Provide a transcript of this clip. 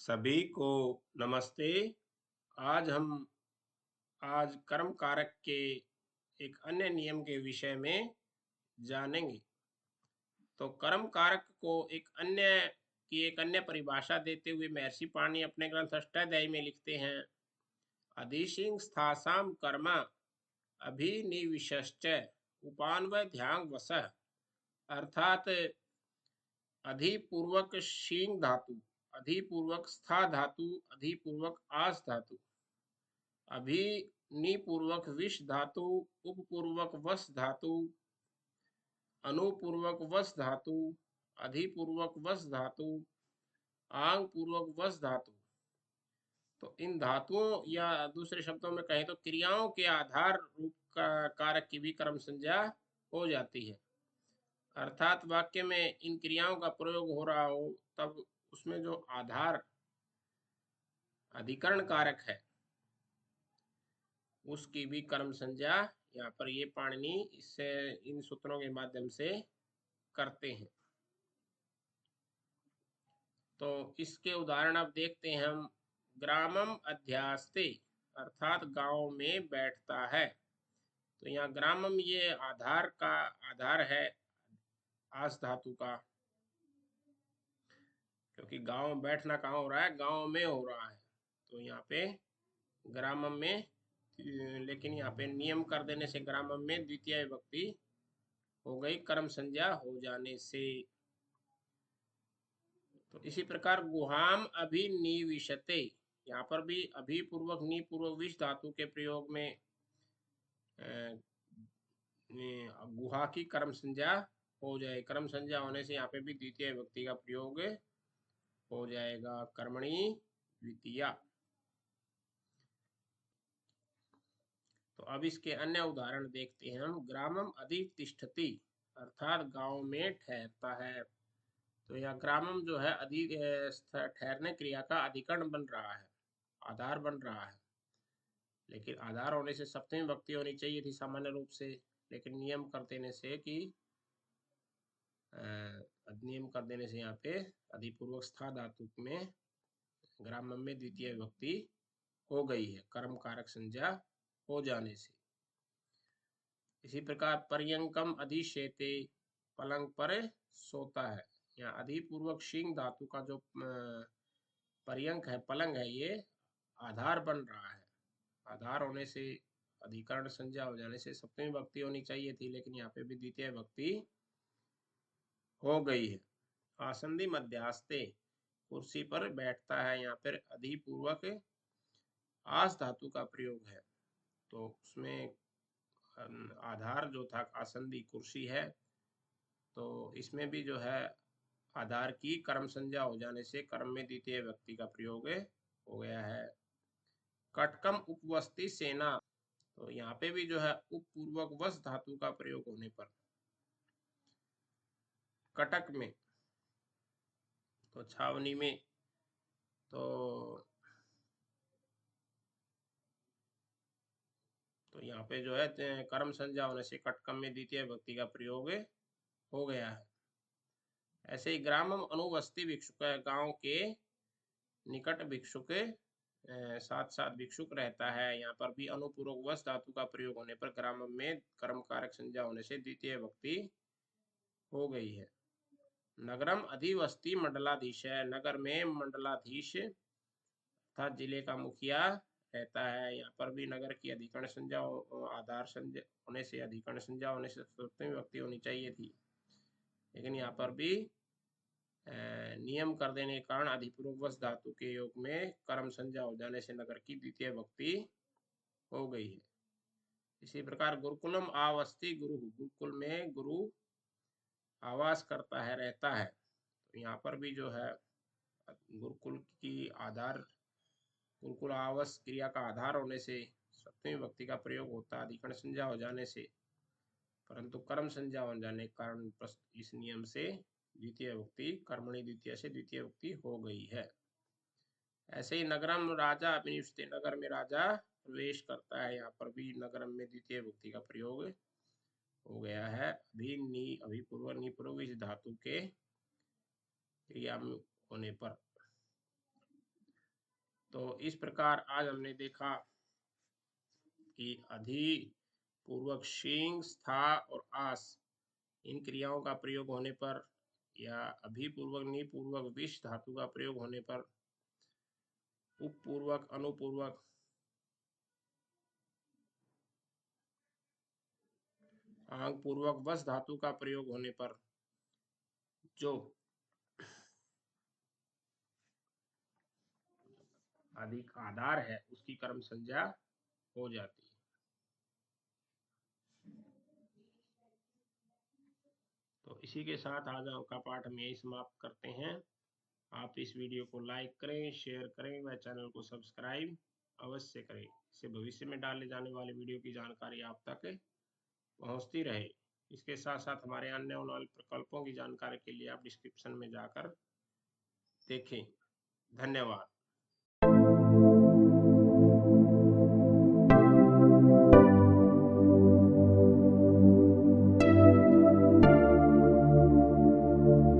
सभी को नमस्ते। आज कर्म कारक के एक अन्य नियम के विषय में जानेंगे। तो कर्म कारक को एक अन्य परिभाषा देते हुए महर्षि पाणिनि अपने ग्रंथ अष्टाध्यायी में लिखते हैं, अधिशिंग स्थासाम कर्म अभिनिविशश्च उपान्वध्यां वसः। अर्थात अधिपूर्वक शींग धातु, अधिपूर्वक स्था धातु, अधिपूर्वक आस धातु, अभिनिपूर्वक विष धातु, उपपूर्वक वस धातु, अनुपूर्वक वस धातु, अधिपूर्वक वस धातु, आंग पूर्वक वस धातु। तो इन धातुओं या दूसरे शब्दों में कहें तो क्रियाओं के आधार रूप का कारक की भी कर्म संज्ञा हो जाती है। अर्थात वाक्य में इन क्रियाओं का प्रयोग हो रहा हो तब उसमें जो आधार अधिकरण कारक है उसकी भी कर्म संज्ञा यहाँ पर ये पाणिनि इससे इन सूत्रों के माध्यम से करते हैं। तो इसके उदाहरण अब देखते हैं हम। ग्रामम अध्यास्ते अर्थात गांव में बैठता है। तो यहाँ ग्रामम ये आधार है आस धातु का, क्योंकि गांव में बैठना कहाँ हो रहा है, गांव में हो रहा है। तो यहाँ पे ग्रामम में, लेकिन यहाँ पे नियम कर देने से ग्रामम में द्वितीय विभक्ति हो गई कर्म संज्ञा हो जाने से। तो इसी प्रकार गुहाम अभिनिविशते, यहाँ पर भी अभिपूर्वक निपूर्वक विष धातु के प्रयोग में गुहा की कर्म संज्ञा हो जाए। कर्म संज्ञा होने से यहाँ पे भी द्वितीय विभक्ति का प्रयोग हो जाएगा, कर्मणि द्वितीया। तो अब इसके अन्य उदाहरण देखते हैं हम। ग्रामम अधितिष्ठति अर्थात गांव में ठहरता है। तो यह ग्रामम जो है ठहरने क्रिया का अधिकरण बन रहा है, आधार बन रहा है। लेकिन आधार होने से सप्तमी विभक्ति होनी चाहिए थी सामान्य रूप से, लेकिन नियम कर देने से यहाँ पे अधिपूर्वक स्था धातु में ग्रामम में द्वितीय विभक्ति हो गई है कर्म कारक संज्ञा हो जाने से। इसी प्रकार पर्यंकम अधिशेते पलंग पर सोता है। यहाँ अधिपूर्वक शिंग धातु का जो पर्यंक है, पलंग है, ये आधार बन रहा है। आधार होने से अधिकरण संज्ञा हो जाने से सप्तमी विभक्ति होनी चाहिए थी, लेकिन यहाँ पे भी द्वितीय विभक्ति हो गई है। आसंदी मध्यास्ते कुर्सी पर बैठता है, यहाँ पर अधिपूर्वक आस धातु का प्रयोग है। तो उसमें आधार जो था आसंदी कुर्सी है, तो इसमें भी जो है आधार की कर्म संज्ञा हो जाने से कर्म में द्वितीय विभक्ति का प्रयोग हो गया है। कटकम उपवस्ती सेना, तो यहाँ पे भी जो है उपपूर्वक वस धातु का प्रयोग होने पर कटक में, तो छावनी में, तो यहाँ पे जो है कर्म संज्ञा होने से कटकम में द्वितीय विभक्ति का प्रयोग हो गया है। ऐसे ही ग्रामम अनुवस्ती भिक्षुक, गांव के निकट भिक्षुक साथ साथ भिक्षुक रहता है। यहाँ पर भी अनुपूर्वक वस धातु का प्रयोग होने पर ग्रामम में कर्म कारक संज्ञा होने से द्वितीय विभक्ति हो गई है। नगरम अधिवस्ती मंडलाधीश है, नगर में मंडलाधीश अर्थात जिले का मुखिया रहता है। यहाँ पर भी नगर की अधिकरण संज्ञा आधार संज्ञा होने से अधिकरण संज्ञा होने से सप्तमी विभक्ति होनी चाहिए थी, लेकिन यहाँ पर भी नियम कर देने के कारण अधिपूर्वक वस धातु के योग में कर्म संज्ञा हो जाने से नगर की द्वितीय विभक्ति हो गई है। इसी प्रकार गुरुकुलम आवस्ती गुरु, गुरुकुल में गुरु आवास करता है, रहता है। तो यहाँ पर भी जो है गुरुकुल आवास क्रिया का आधार होने से सप्तमी विभक्ति का प्रयोग होता है अधिकरण संज्ञा हो जाने से, परंतु कर्म संज्ञा हो जाने के कारण इस नियम से द्वितीय विभक्ति कर्मणि द्वितीय से द्वितीय विभक्ति हो गई है। ऐसे ही नगरम राजा अभिनिवेशते, नगर में राजा प्रवेश करता है। यहाँ पर भी नगरम में द्वितीय विभक्ति का प्रयोग हो गया है अभिपूर्व निपूर्व इस धातु के क्रिया में होने पर। तो इस प्रकार आज हमने देखा कि अधि पूर्वक शींग, स्था और आस इन क्रियाओं का प्रयोग होने पर या अभिपूर्वक निपूर्वक विश धातु का प्रयोग होने पर उपपूर्वक अनुपूर्वक आंग पूर्वक वस धातु का प्रयोग होने पर जो अधिक आधार है उसकी कर्म संज्ञा हो जाती है। तो इसी के साथ आज का पाठ हम यही समाप्त करते हैं। आप इस वीडियो को लाइक करें, शेयर करें व चैनल को सब्सक्राइब अवश्य करें। इससे भविष्य में डाले जाने वाले वीडियो की जानकारी आप तक पहुंचती रहे। इसके साथ साथ हमारे अन्य वाले प्रकल्पों की जानकारी के लिए आप डिस्क्रिप्शन में जाकर देखें। धन्यवाद।